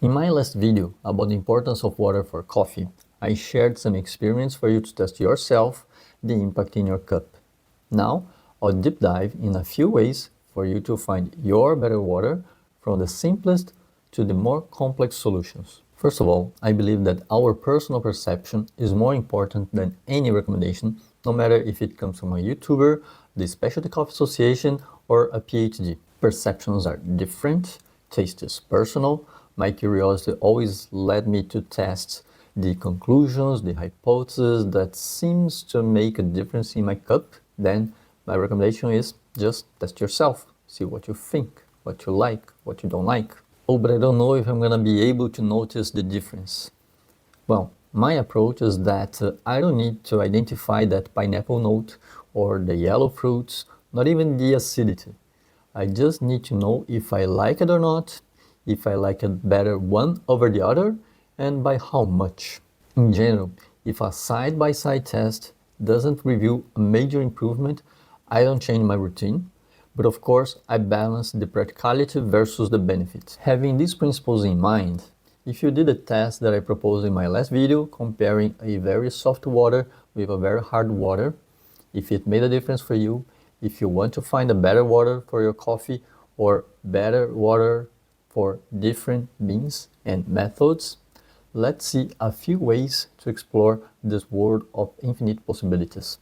In my last video about the importance of water for coffee, I shared some experience for you to test yourself the impact in your cup. Now, I'll deep dive in a few ways for you to find your better water from the simplest to the more complex solutions. First of all, I believe that our personal perception is more important than any recommendation, no matter if it comes from a YouTuber, the Specialty Coffee Association, or a PhD. Perceptions are different, taste is personal. My curiosity always led me to test the conclusions, the hypothesis that seems to make a difference in my cup. Then my recommendation is just test yourself, see what you think, what you like, what you don't like. Oh, but I don't know if I'm gonna be able to notice the difference. Well, my approach is that I don't need to identify that pineapple note or the yellow fruits, not even the acidity. I just need to know if I like it or not, if I like it better one over the other, and by how much. In general, if a side-by-side test doesn't reveal a major improvement, I don't change my routine. But of course, I balance the practicality versus the benefits. Having these principles in mind, if you did a test that I proposed in my last video, comparing a very soft water with a very hard water, if it made a difference for you, if you want to find a better water for your coffee or better water for different beans and methods, let's see a few ways to explore this world of infinite possibilities.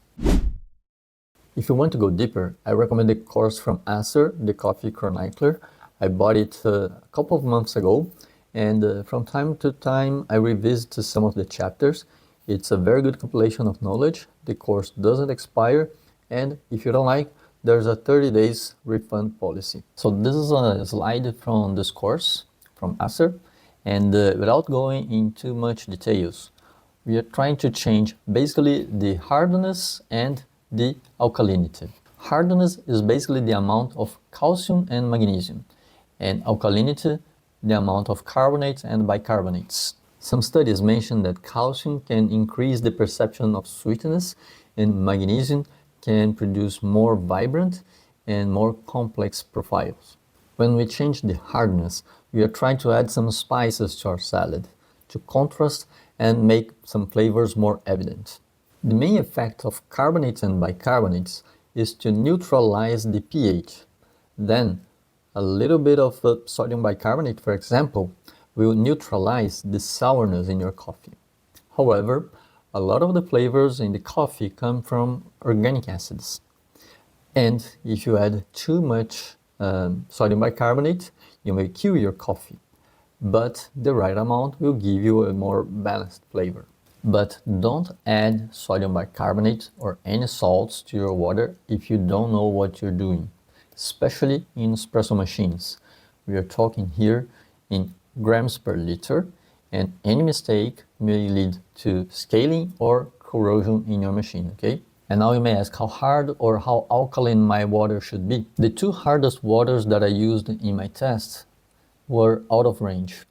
If you want to go deeper, I recommend the course from Acer, the Coffee Chronicler. I bought it a couple of months ago, and from time to time I revisit some of the chapters. It's a very good compilation of knowledge. The course doesn't expire, and if you don't like, there's a 30 days refund policy. So this is a slide from this course from Acer, and without going into much details, we are trying to change basically the hardness and the alkalinity. Hardness is basically the amount of calcium and magnesium, and alkalinity the amount of carbonates and bicarbonates. Some studies mention that calcium can increase the perception of sweetness, and magnesium can produce more vibrant and more complex profiles. When we change the hardness, we are trying to add some spices to our salad to contrast and make some flavors more evident. The main effect of carbonates and bicarbonates is to neutralize the pH. Then, a little bit of sodium bicarbonate, for example, will neutralize the sourness in your coffee. However, a lot of the flavors in the coffee come from organic acids. And if you add too much sodium bicarbonate, you may kill your coffee. But the right amount will give you a more balanced flavor. But don't add sodium bicarbonate or any salts to your water if you don't know what you're doing, especially in espresso machines. We are talking here in grams per liter, and any mistake may lead to scaling or corrosion in your machine, okay? And now you may ask how hard or how alkaline my water should be. The two hardest waters that I used in my test were out of range.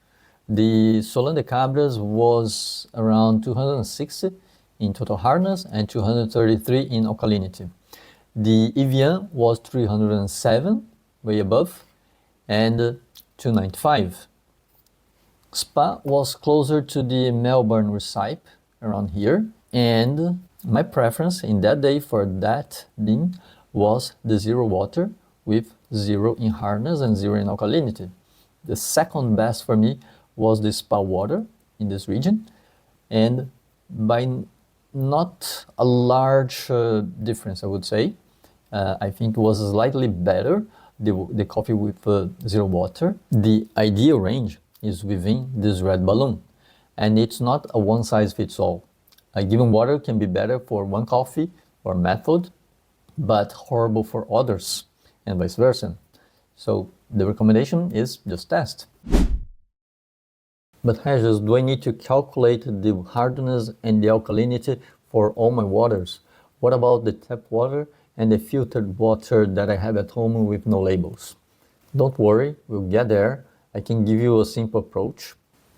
The Solán de Cabras was around 260 in total hardness and 233 in alkalinity. The Evian was 307, way above, and 295. Spa was closer to the Melbourne recipe, around here, and my preference in that day for that bean was the Zerowater with 0 in hardness and 0 in alkalinity. The second best for me was the Spa water in this region, and by not a large difference, I would say. I think it was slightly better, the coffee with Zerowater. The ideal range is within this red balloon, and it's not a one-size-fits-all. A given water can be better for one coffee or method, but horrible for others, and vice versa. So the recommendation is just test. But Regis, do I need to calculate the hardness and the alkalinity for all my waters? What about the tap water and the filtered water that I have at home with no labels? Don't worry, we'll get there. I can give you a simple approach.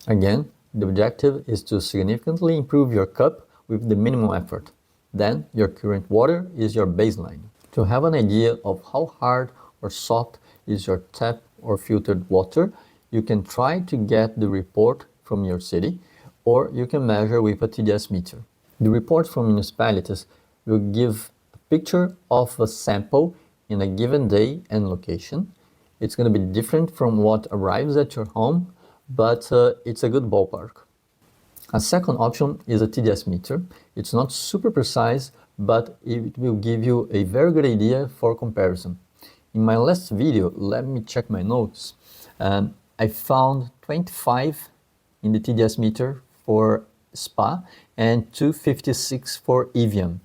Again, the objective is to significantly improve your cup with the minimum effort. Then your current water is your baseline. To have an idea of how hard or soft is your tap or filtered water, You can try to get the report from your city, or you can measure with a TDS meter. The reports from municipalities will give a picture of a sample in a given day and location. It's going to be different from what arrives at your home, but it's a good ballpark. A second option is a TDS meter. It's not super precise, but it will give you a very good idea for comparison. In my last video, let me check my notes. I found 25 in the TDS meter for spa and 256 for Evian.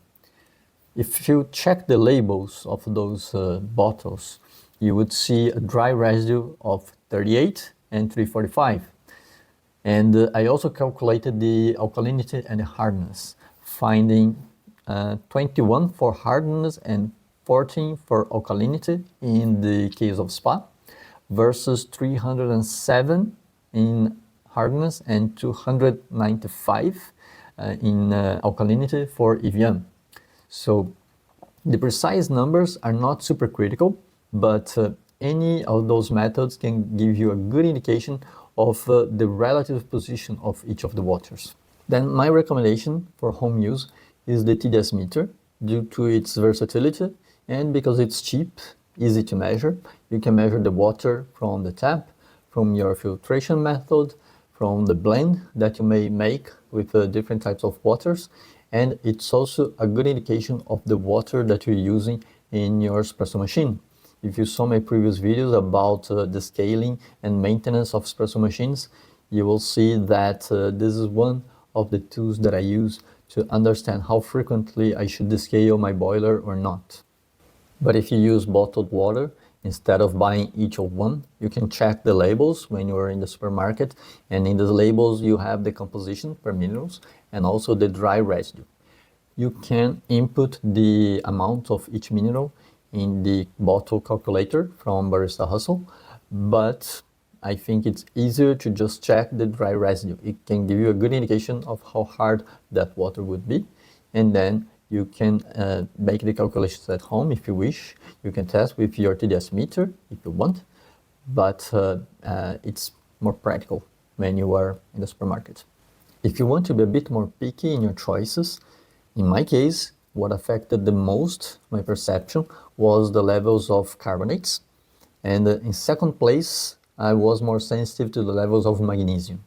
If you check the labels of those bottles, you would see a dry residue of 38 and 345. And I also calculated the alkalinity and the hardness, finding 21 for hardness and 14 for alkalinity in the case of spa, versus 307 in hardness and 295 in alkalinity for Evian. So the precise numbers are not super critical, but any of those methods can give you a good indication of the relative position of each of the waters. Then my recommendation for home use is the TDS meter, due to its versatility and because it's cheap, easy to measure. You can measure the water from the tap, from your filtration method, from the blend that you may make with different types of waters, and it's also a good indication of the water that you're using in your espresso machine. If you saw my previous videos about the scaling and maintenance of espresso machines, you will see that this is one of the tools that I use to understand how frequently I should descale my boiler or not. But if you use bottled water, instead of buying each of one, you can check the labels when you are in the supermarket, and in the labels you have the composition per minerals and also the dry residue. You can input the amount of each mineral in the bottle calculator from Barista Hustle, but I think it's easier to just check the dry residue. It can give you a good indication of how hard that water would be, and then you can make the calculations at home if you wish. You can test with your TDS meter if you want, but it's more practical when you are in the supermarket. If you want to be a bit more picky in your choices, in my case, what affected the most my perception was the levels of carbonates, and in second place, I was more sensitive to the levels of magnesium.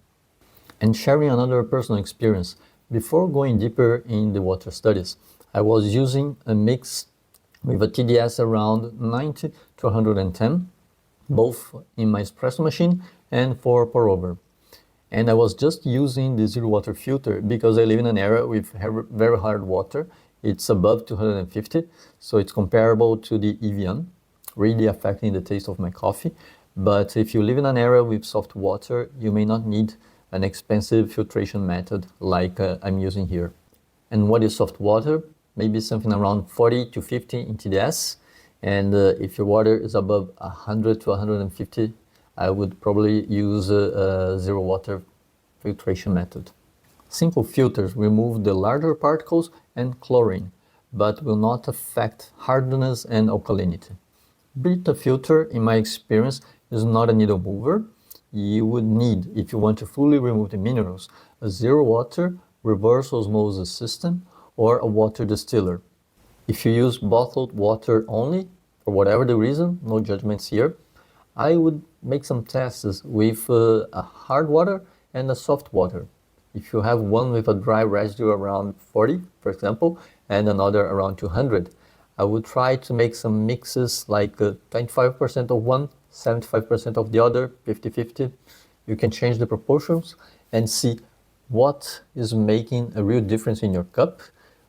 And sharing another personal experience, before going deeper in the water studies, I was using a mix with a TDS around 90 to 110, both in my espresso machine and for pour over. And I was just using the Zerowater filter because I live in an area with very hard water. It's above 250, so it's comparable to the Evian, really affecting the taste of my coffee. But if you live in an area with soft water, you may not need an expensive filtration method like I'm using here. And what is soft water? Maybe something around 40 to 50 in TDS. And if your water is above 100 to 150, I would probably use a Zerowater filtration method. Simple filters remove the larger particles and chlorine, but will not affect hardness and alkalinity. Brita filter, in my experience, is not a needle mover. You would need, if you want to fully remove the minerals, a Zerowater reverse osmosis system or a water distiller. If you use bottled water only, for whatever the reason, no judgments here, I would make some tests with a hard water and a soft water. If you have one with a dry residue around 40, for example, and another around 200, I would try to make some mixes like 25% of one, 75% of the other, 50-50. You can change the proportions and see what is making a real difference in your cup,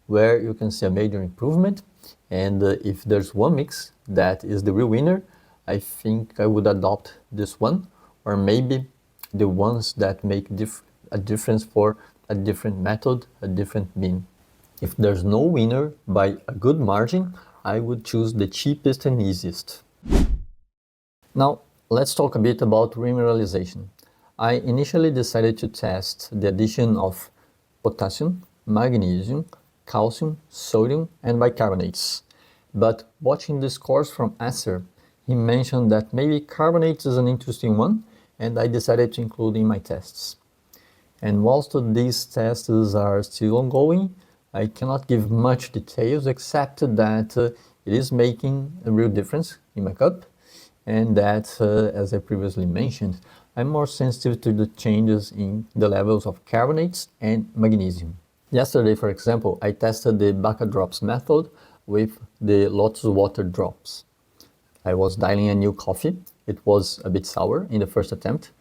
where you can see a major improvement. And if there's one mix that is the real winner, I think I would adopt this one, or maybe the ones that make a difference for a different method, a different mean. If there's no winner by a good margin, I would choose the cheapest and easiest. Now, let's talk a bit about re-mineralization. I initially decided to test the addition of potassium, magnesium, calcium, sodium, and bicarbonates. But watching this course from Acer, he mentioned that maybe carbonates is an interesting one, and I decided to include in my tests. And whilst these tests are still ongoing, I cannot give much details except that it is making a real difference in my cup, and that, as I previously mentioned, I'm more sensitive to the changes in the levels of carbonates and magnesium. Yesterday, for example, I tested the Bicarbonate drops method with the Lotus Water Drops. I was dialing a new coffee. It was a bit sour in the first attempt,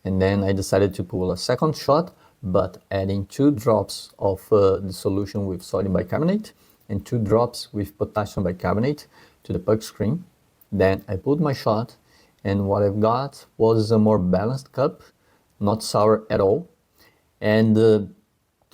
and then I decided to pull a second shot, but adding 2 drops of the solution with sodium bicarbonate and 2 drops with potassium bicarbonate to the puck screen. Then I pulled my shot, and what I've got was a more balanced cup, not sour at all. And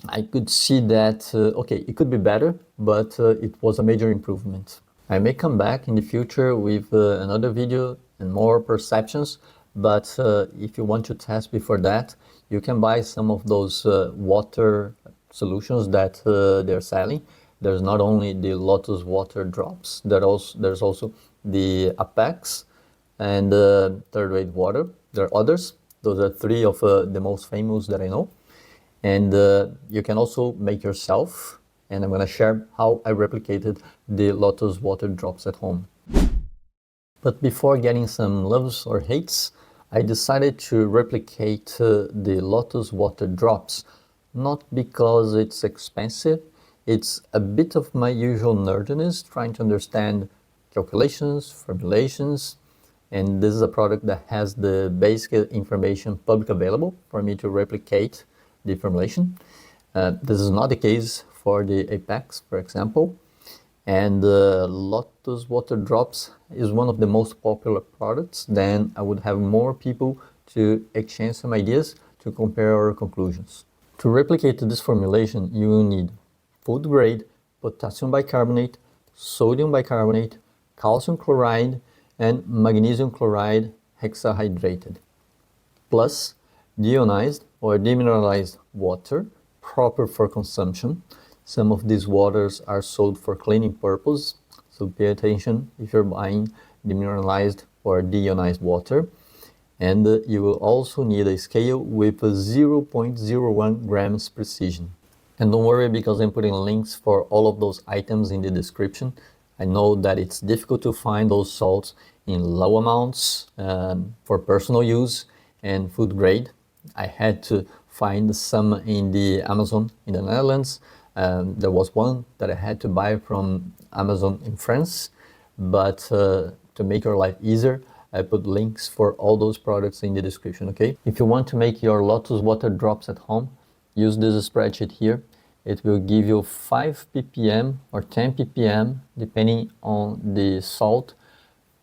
I could see that, okay, it could be better, but it was a major improvement. I may come back in the future with another video and more perceptions, but if you want to test before that, you can buy some of those water solutions that they're selling. There's not only the Lotus Water Drops, there's also the Apex and Third Rate Water. There are others. Those are 3 of the most famous that I know. And you can also make yourself, and I'm going to share how I replicated the Lotus Water Drops at home. But before getting some loves or hates, I decided to replicate the Lotus Water Drops, not because it's expensive. It's a bit of my usual nerdiness, trying to understand calculations, formulations, and this is a product that has the basic information public available for me to replicate the formulation. This is not the case for the Apex, for example, and Lotus Water Drops is one of the most popular products. Then I would have more people to exchange some ideas to compare our conclusions. To replicate this formulation, you will need food grade potassium bicarbonate, sodium bicarbonate, calcium chloride, and magnesium chloride hexahydrated, plus deionized or demineralized water, proper for consumption. Some of these waters are sold for cleaning purpose, so pay attention if you're buying demineralized or deionized water. And you will also need a scale with a 0.01 grams precision. And don't worry, because I'm putting links for all of those items in the description. I know that it's difficult to find those salts in low amounts for personal use and food grade. I had to find some in the Amazon in the Netherlands. There was one that I had to buy from Amazon in France, but to make your life easier, I put links for all those products in the description, okay? If you want to make your Lotus Water Drops at home, use this spreadsheet here. It will give you 5 ppm or 10 ppm, depending on the salt,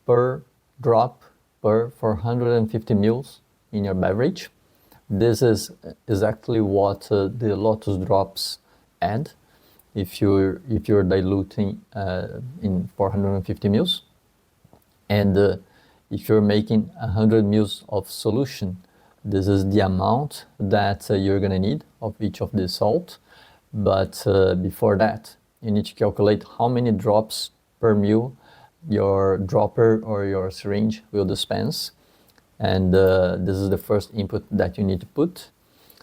per drop per 450 ml in your beverage. This is exactly what the Lotus Drops add if you're diluting in 450 ml. And if you're making 100 ml of solution, this is the amount that you're gonna need of each of the salt. But before that, you need to calculate how many drops per ml your dropper or your syringe will dispense. And this is the first input that you need to put.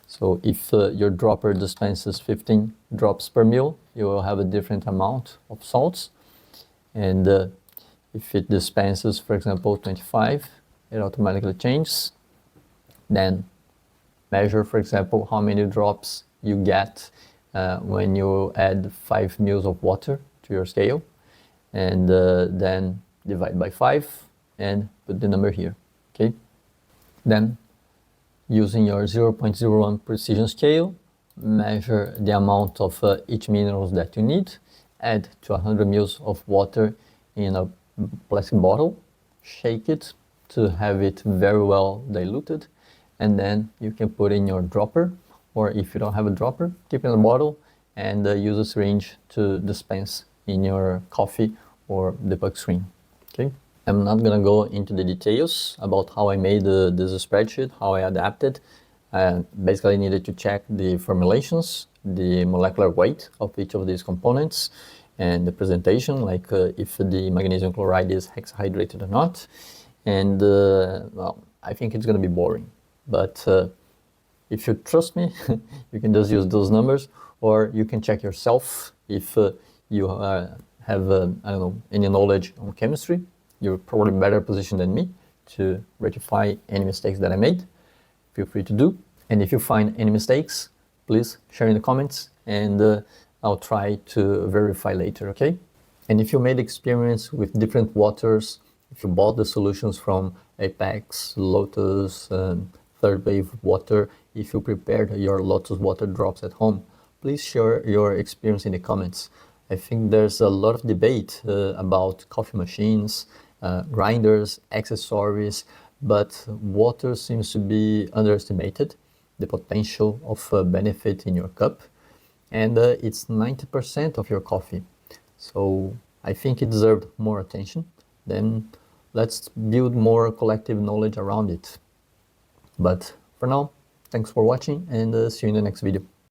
So if your dropper dispenses 15 drops per ml, you will have a different amount of salts. And if it dispenses, for example, 25, it automatically changes. Then measure, for example, how many drops you get when you add 5 ml of water to your scale. And then divide by 5 and put the number here, okay? Then, using your 0.01 precision scale, measure the amount of each minerals that you need, add to 100 ml of water in a plastic bottle, shake it to have it very well diluted, and then you can put in your dropper, or if you don't have a dropper, keep it in a bottle and use a syringe to dispense in your coffee or the puck screen, okay? I'm not gonna go into the details about how I made this spreadsheet, how I adapted. Basically, I needed to check the formulations, the molecular weight of each of these components, and the presentation, like if the magnesium chloride is hexahydrated or not. And well, I think it's gonna be boring. But if you trust me, you can just use those numbers, or you can check yourself if you have, I don't know, any knowledge on chemistry. You're probably better positioned than me to rectify any mistakes that I made. Feel free to do. And if you find any mistakes, please share in the comments, and I'll try to verify later, okay? And if you made experience with different waters, if you bought the solutions from Apex, Lotus, Third Wave Water, if you prepared your Lotus Water Drops at home, please share your experience in the comments. I think there's a lot of debate about coffee machines, grinders, accessories, but water seems to be underestimated, the potential of benefit in your cup, and it's 90% of your coffee. So I think it deserved more attention. Then let's build more collective knowledge around it. But for now, thanks for watching, and see you in the next video.